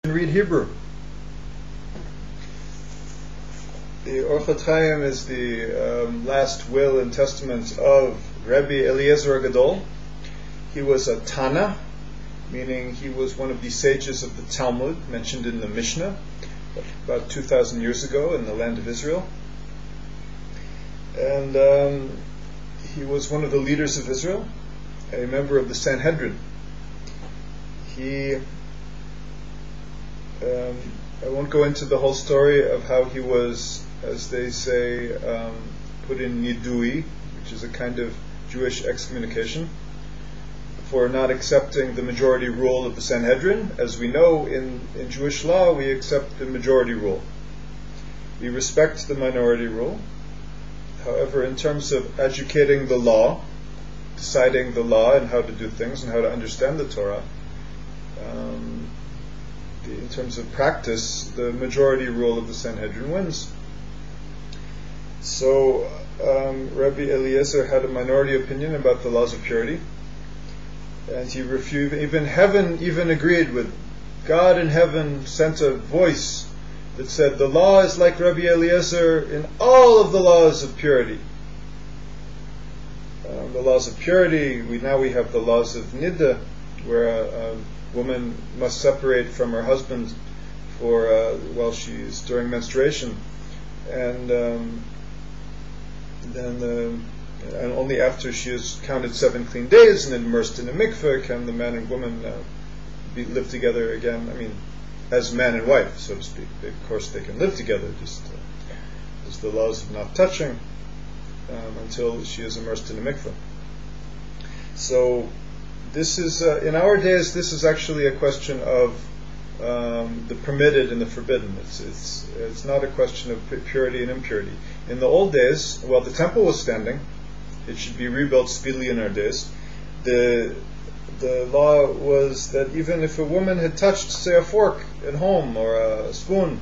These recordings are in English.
Read Hebrew. The Orchot Chaim is the last will and testament of Rabbi Eliezar Gadol. He was a Tana, meaning he was one of the sages of the Talmud, mentioned in the Mishnah, about 2,000 years ago in the land of Israel. And he was one of the leaders of Israel, a member of the Sanhedrin. I won't go into the whole story of how he was, as they say, put in nidui, which is a kind of Jewish excommunication, for not accepting the majority rule of the Sanhedrin. As we know, in Jewish law, we accept the majority rule. We respect the minority rule. However, in terms of educating the law, deciding the law and how to do things and how to understand the Torah, in terms of practice, the majority rule of the Sanhedrin wins. So Rabbi Eliezar had a minority opinion about the laws of purity, and he refused. Even heaven agreed with God. In heaven sent a voice that said the law is like Rabbi Eliezar in all of the laws of purity. The laws of purity, we have the laws of niddah, where a woman must separate from her husband for while she's during menstruation, and and only after she has counted 7 clean days and immersed in a mikveh can the man and woman live together again. I mean, as man and wife, so to speak. Of course, they can live together, just as the laws of not touching until she is immersed in a mikveh. So this is, in our days, this is actually a question of the permitted and the forbidden. It's not a question of purity and impurity. In the old days, while the temple was standing, it should be rebuilt speedily in our days. The law was that even if a woman had touched, say, a fork at home or a spoon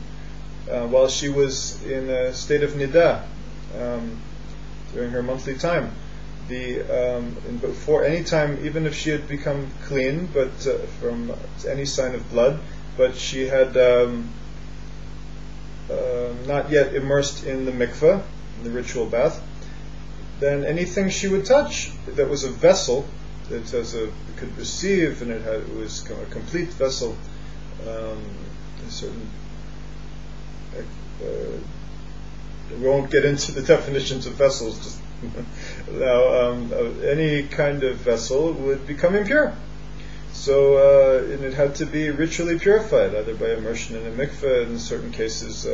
while she was in a state of niddah during her monthly time, before any time, even if she had become clean, but from any sign of blood, but she had not yet immersed in the mikveh, in the ritual bath, then anything she would touch that was a vessel, that could receive, and it was a complete vessel, a certain. We won't get into the definitions of vessels. Just now, any kind of vessel would become impure. So, and it had to be ritually purified, either by immersion in a mikveh, in certain cases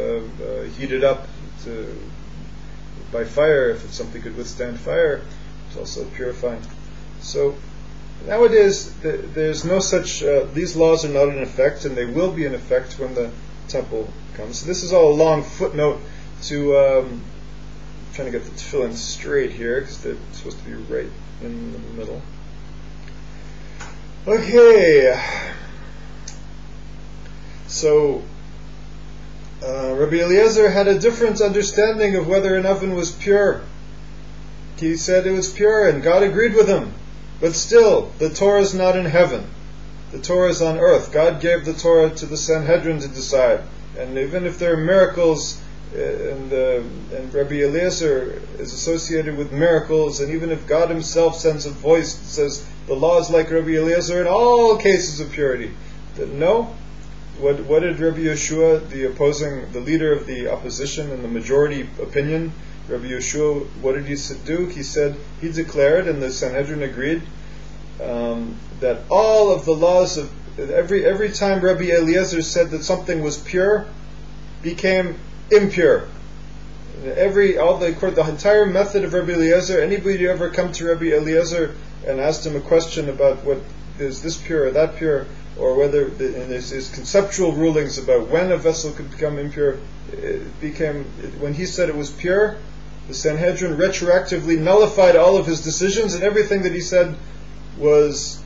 heated up by fire, if it's something could withstand fire. It's also purifying. So, nowadays, there's no such, these laws are not in effect, and they will be in effect when the temple comes. So this is all a long footnote to trying to get the tefillin straight here, because they're supposed to be right in the middle. Okay, so Rabbi Eliezar had a different understanding of whether an oven was pure. He said it was pure, and God agreed with him. But still, the Torah is not in heaven. The Torah is on earth. God gave the Torah to the Sanhedrin to decide. And even if there are miracles, and Rabbi Eliezar is associated with miracles, and even if God himself sends a voice that says the law is like Rabbi Eliezar in all cases of purity, then no. What did Rabbi Yeshua, the leader of the opposition and the majority opinion, Rabbi Yeshua, what did he do? He declared, and the Sanhedrin agreed, that all of the laws of every time Rabbi Eliezar said that something was pure, became impure. The entire method of Rabbi Eliezar, anybody who ever come to Rabbi Eliezar and asked him a question about what is this pure or that pure, or whether and his conceptual rulings about when a vessel could become impure, when he said it was pure, the Sanhedrin retroactively nullified all of his decisions, and everything that he said was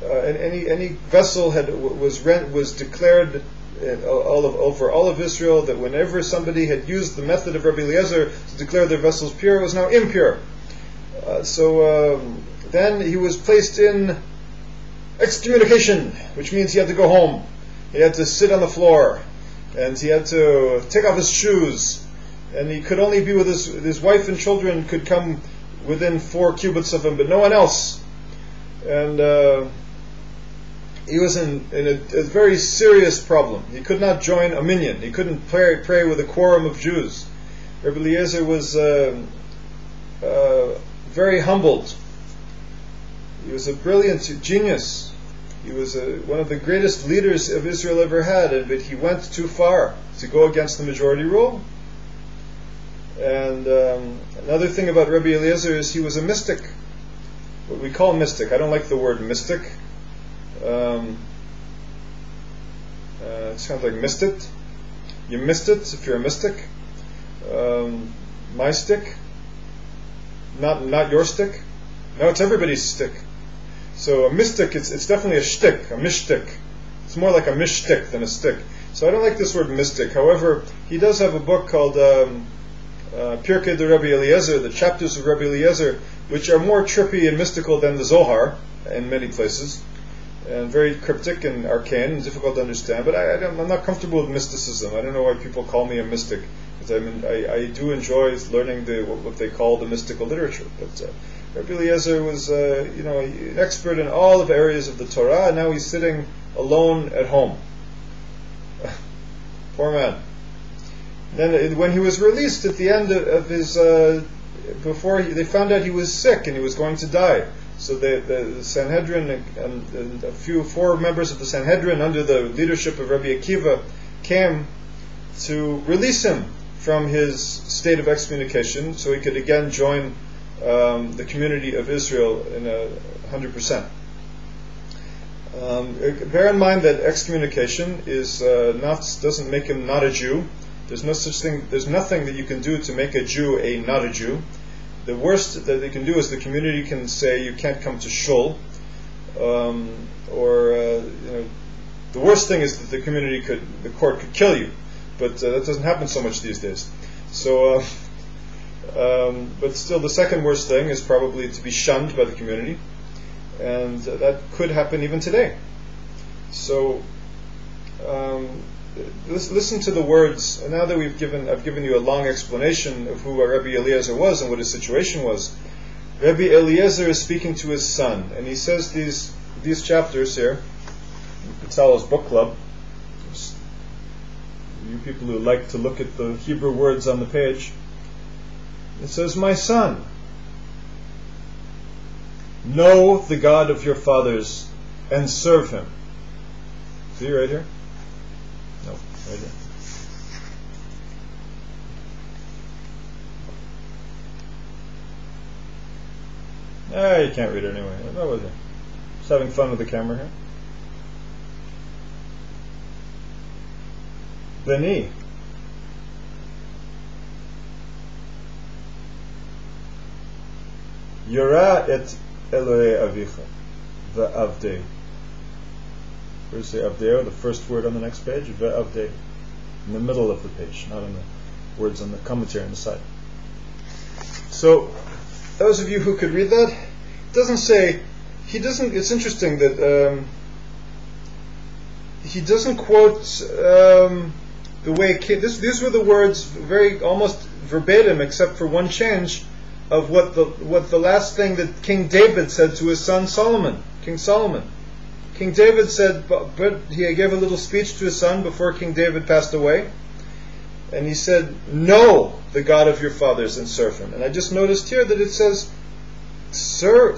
any vessel was declared over all of Israel, that whenever somebody had used the method of Rabbi Eliezar to declare their vessels pure, it was now impure. So then he was placed in excommunication, which means he had to go home. He had to sit on the floor, and he had to take off his shoes, and he could only be with his wife and children could come within 4 cubits of him, but no one else. And he was in a very serious problem. He could not join a minyan. He couldn't pray with a quorum of Jews. Rabbi Eliezar was very humbled. He was a brilliant genius. He was one of the greatest leaders of Israel ever had, but he went too far to go against the majority rule. And another thing about Rabbi Eliezar is he was a mystic. What we call mystic. I don't like the word mystic. It sounds like missed it. You missed it if you're a mystic. My stick. Not your stick. No, it's everybody's stick. So a mystic, it's definitely a shtick, a mishtick. It's more like a mishtick than a stick. So I don't like this word mystic. However, he does have a book called Pirkei de Rabbi Eliezar, the chapters of Rabbi Eliezar, which are more trippy and mystical than the Zohar in many places, and very cryptic and arcane and difficult to understand. But I'm not comfortable with mysticism. I don't know why people call me a mystic, because I do enjoy learning what they call the mystical literature. But Rabbi Eliezar was an expert in all of areas of the Torah, and now he's sitting alone at home. Poor man. Then when he was released at the end of his, they found out he was sick and he was going to die. So the Sanhedrin and 4 members of the Sanhedrin under the leadership of Rabbi Akiva came to release him from his state of excommunication so he could again join the community of Israel in 100%. Bear in mind that excommunication doesn't make him not a Jew. There's no such thing. There's nothing that you can do to make a Jew a not a Jew. The worst that they can do is the community can say you can't come to shul, the worst thing is that the court could kill you, but that doesn't happen so much these days. So, but still, the second worst thing is probably to be shunned by the community, and that could happen even today. So, listen to the words. Now that I've given you a long explanation of who Rabbi Eliezar was and what his situation was. Rabbi Eliezar is speaking to his son, and he says these chapters here. Tzal's book club. You people who like to look at the Hebrew words on the page. It says, "My son, know the God of your fathers and serve Him." See right here? No, right here. You can't read it anyway. What was it? Just having fun with the camera here. Beni. Yora et Elohei Avicha ve'avdei. First say avdeo, the first word on the next page, ve'avdei, in the middle of the page, not in the words on the commentary on the side. So, those of you who could read that, it doesn't say, it's interesting that he doesn't quote the way, these were the words very almost verbatim, except for one change, of what the last thing that King David said to his son Solomon, King Solomon. King David said, but he gave a little speech to his son before King David passed away, and he said, "Know the God of your fathers and serve Him." And I just noticed here that it says,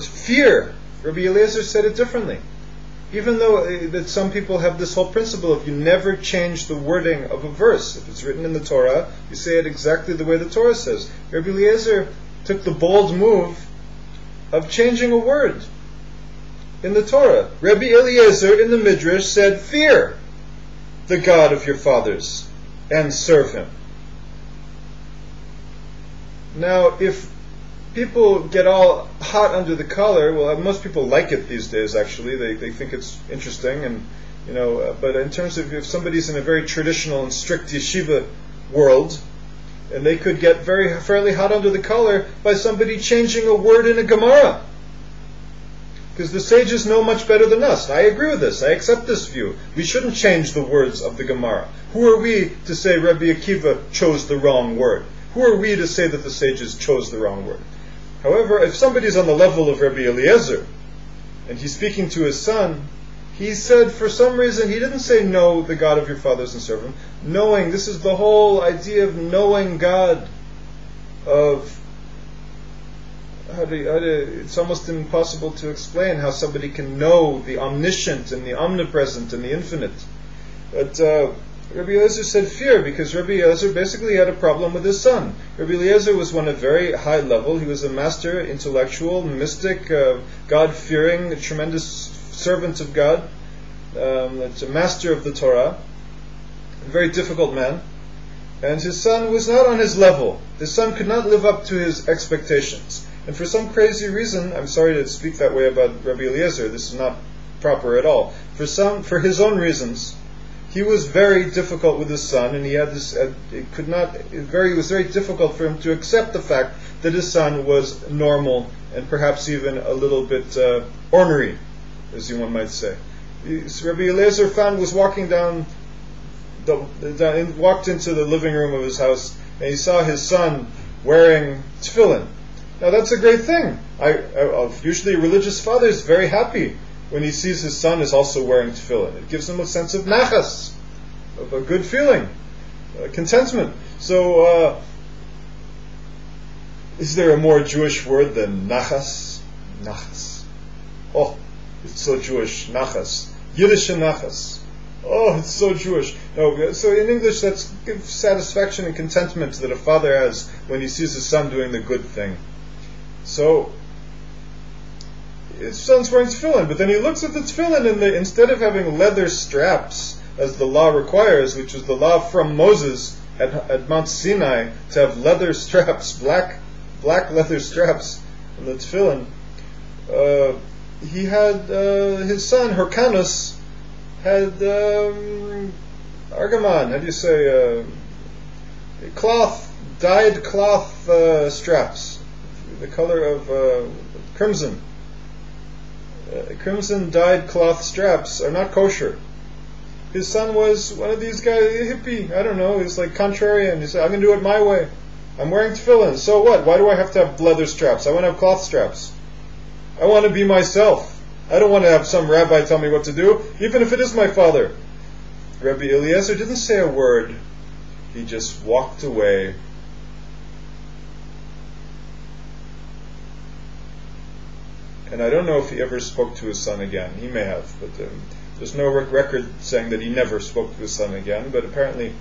fear. Rabbi Eliezar said it differently. Even though that some people have this whole principle of you never change the wording of a verse. If it's written in the Torah, you say it exactly the way the Torah says. Rabbi Eliezar took the bold move of changing a word in the Torah. Rabbi Eliezar in the Midrash said, "Fear the God of your fathers and serve Him." Now, if people get all hot under the collar, well, most people like it these days. Actually, they think it's interesting, and But in terms of if somebody's in a very traditional and strict yeshiva world, and they could get fairly hot under the collar by somebody changing a word in a Gemara. Because the sages know much better than us. I agree with this. I accept this view. We shouldn't change the words of the Gemara. Who are we to say Rabbi Akiva chose the wrong word? Who are we to say that the sages chose the wrong word? However, if somebody's on the level of Rabbi Eliezar, and he's speaking to his son, he said for some reason, he didn't say know the God of your fathers and serve him. Knowing, this is the whole idea of knowing God, of it's almost impossible to explain how somebody can know the omniscient and the omnipresent and the infinite. But Rabbi Eliezar said fear, because Rabbi Eliezar basically had a problem with his son. Rabbi Eliezar was one at very high level. He was a master, intellectual, mystic, God-fearing, a tremendous servant of God, a master of the Torah, a very difficult man. And his son was not on his level. His son could not live up to his expectations. And for some crazy reason, I'm sorry to speak that way about Rabbi Eliezar, this is not proper at all. For his own reasons, he was very difficult with his son, and he had this. It was very difficult for him to accept the fact that his son was normal and perhaps even a little bit ornery, as one might say. Rabbi Eliezar was walking walked into the living room of his house, and he saw his son wearing tefillin. Now that's a great thing. Usually a religious father is very happy when he sees his son is also wearing tefillin. It gives him a sense of nachas, of a good feeling, contentment. So, is there a more Jewish word than nachas? Nachas. Oh, it's so Jewish. Nachas. Yiddish and nachas. Oh, it's so Jewish. No, so in English, that's satisfaction and contentment that a father has when he sees his son doing the good thing. So, his son's wearing tefillin, but then he looks at the tefillin, and instead of having leather straps, as the law requires, which was the law from Moses at Mount Sinai, to have leather straps, black leather straps on the tefillin, he had his son, Hurkanos, had argamon, how do you say, dyed cloth straps, the color of crimson. Crimson dyed cloth straps are not kosher. His son was one of these guys, a hippie, I don't know, he's like contrarian. He said, I'm going to do it my way. I'm wearing tefillin, so what? Why do I have to have leather straps? I want to have cloth straps. I want to be myself. I don't want to have some rabbi tell me what to do, even if it is my father. Rabbi Eliezar didn't say a word. He just walked away. And I don't know if he ever spoke to his son again. He may have, but there's no record saying that he never spoke to his son again. But apparently,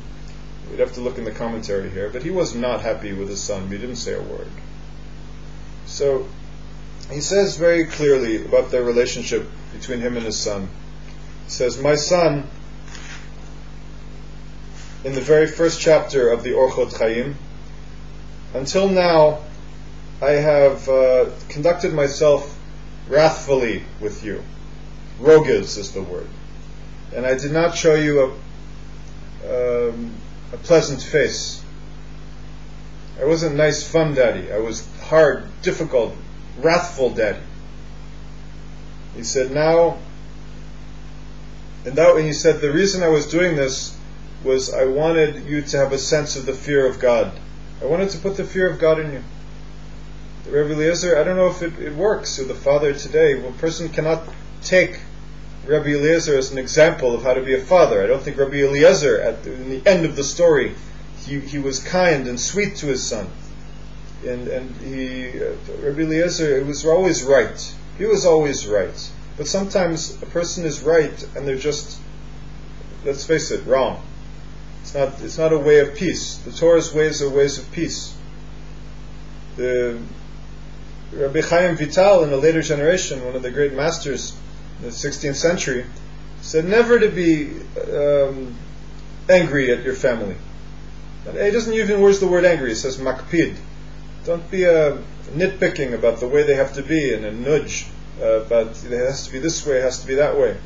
we'd have to look in the commentary here. But he was not happy with his son. He didn't say a word. So, he says very clearly about their relationship between him and his son. He says, my son, in the very first chapter of the Orchot Chaim, until now, I have conducted myself wrathfully with you. Rogiz is the word. And I did not show you a pleasant face. I wasn't nice, fun daddy. I was hard, difficult, wrathful daddy. He said, and he said, the reason I was doing this was I wanted you to have a sense of the fear of God. I wanted to put the fear of God in you. Rabbi Eliezar, I don't know if it works with the father today. A person cannot take Rabbi Eliezar as an example of how to be a father. I don't think Rabbi Eliezar, in the end of the story, he was kind and sweet to his son. And Rabbi Eliezar was always right. He was always right. But sometimes a person is right and they're just, let's face it, wrong. It's not a way of peace. The Torah's ways are ways of peace. The Rabbi Chaim Vital, in a later generation, one of the great masters in the 16th century, said never to be angry at your family. He doesn't even use the word angry. He says makpid. Don't be nitpicking about the way they have to be and a nudge about it has to be this way, it has to be that way.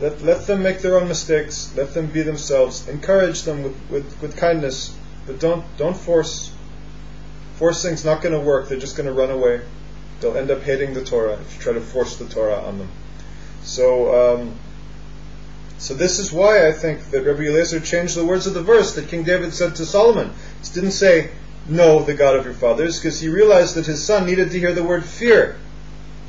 Let them make their own mistakes. Let them be themselves. Encourage them with kindness, but don't force. Forcing's not going to work. They're just going to run away. they'll end up hating the Torah if you try to force the Torah on them. So this is why I think that Rabbi Eliezar changed the words of the verse that King David said to Solomon. He didn't say, "Know the God of your fathers," because he realized that his son needed to hear the word fear.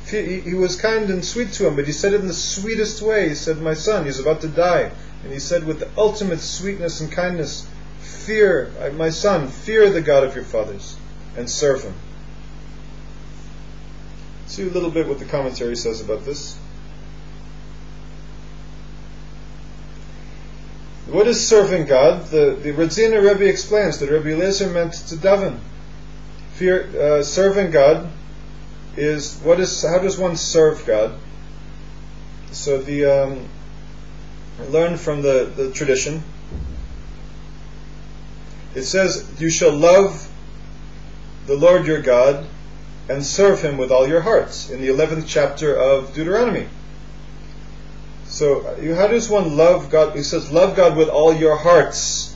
He was kind and sweet to him, but he said it in the sweetest way. He said, "My son, he's about to die." And he said with the ultimate sweetness and kindness, "Fear, my son, fear the God of your fathers and serve him." See a little bit what the commentary says about this. What is serving God? The Radzina Rebbe explains that Rabbi Eliezar meant to daven. Serving God is how does one serve God? So I learned from the tradition. It says, "You shall love the Lord your God and serve him with all your hearts," in the 11th chapter of Deuteronomy. So how does one love God? He says, "Love God with all your hearts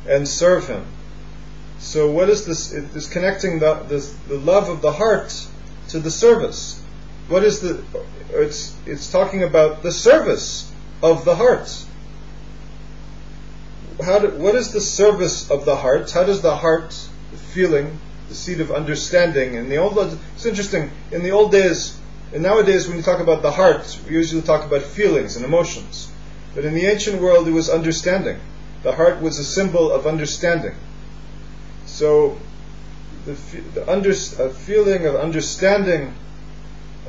and serve him." So what is this? It is connecting the love of the heart to the service. What is it's talking about the service of the heart. What is the service of the heart? How does the heart, the feeling, the seat of understanding, it's interesting, in the old days, and nowadays when you talk about the heart, we usually talk about feelings and emotions. But in the ancient world it was understanding. The heart was a symbol of understanding. So a feeling of understanding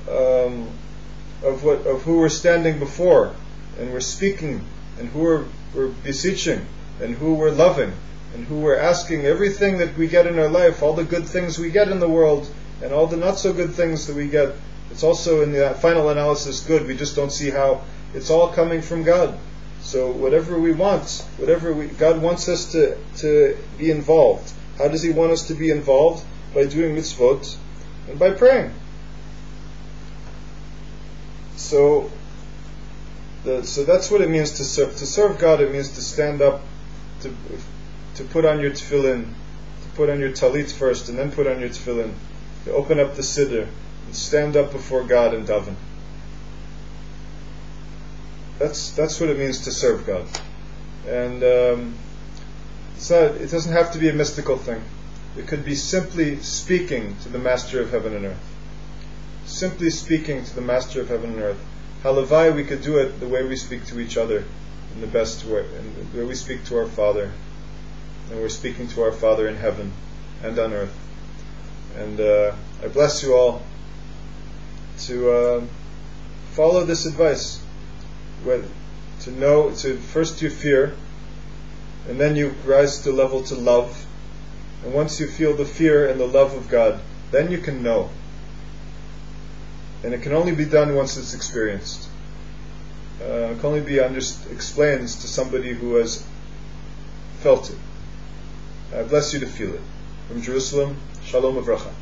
of who we're standing before, and we're speaking, and who we're beseeching, and who we're loving, and who we're asking everything that we get in our life, all the good things we get in the world, and all the not so good things that we get. It's also in the final analysis good. We just don't see how it's all coming from God. So whatever we want, God wants us to be involved. How does He want us to be involved? By doing mitzvot and by praying. So that's what it means to serve. To serve God, it means to stand up, to put on your tefillin, to put on your talit first, and then put on your tefillin, to open up the siddur, and stand up before God and daven. That's what it means to serve God. And it doesn't have to be a mystical thing. It could be simply speaking to the Master of Heaven and Earth. Simply speaking to the Master of Heaven and Earth. Halavai, we could do it the way we speak to each other, in the best way, and the way we speak to our Father, and we're speaking to our Father in heaven and on earth. And I bless you all to follow this advice. First you fear, and then you rise to level to love. And once you feel the fear and the love of God, then you can know. And it can only be done once it's experienced. It can only be explained to somebody who has felt it. I bless you to feel it. From Jerusalem, Shalom Avracha.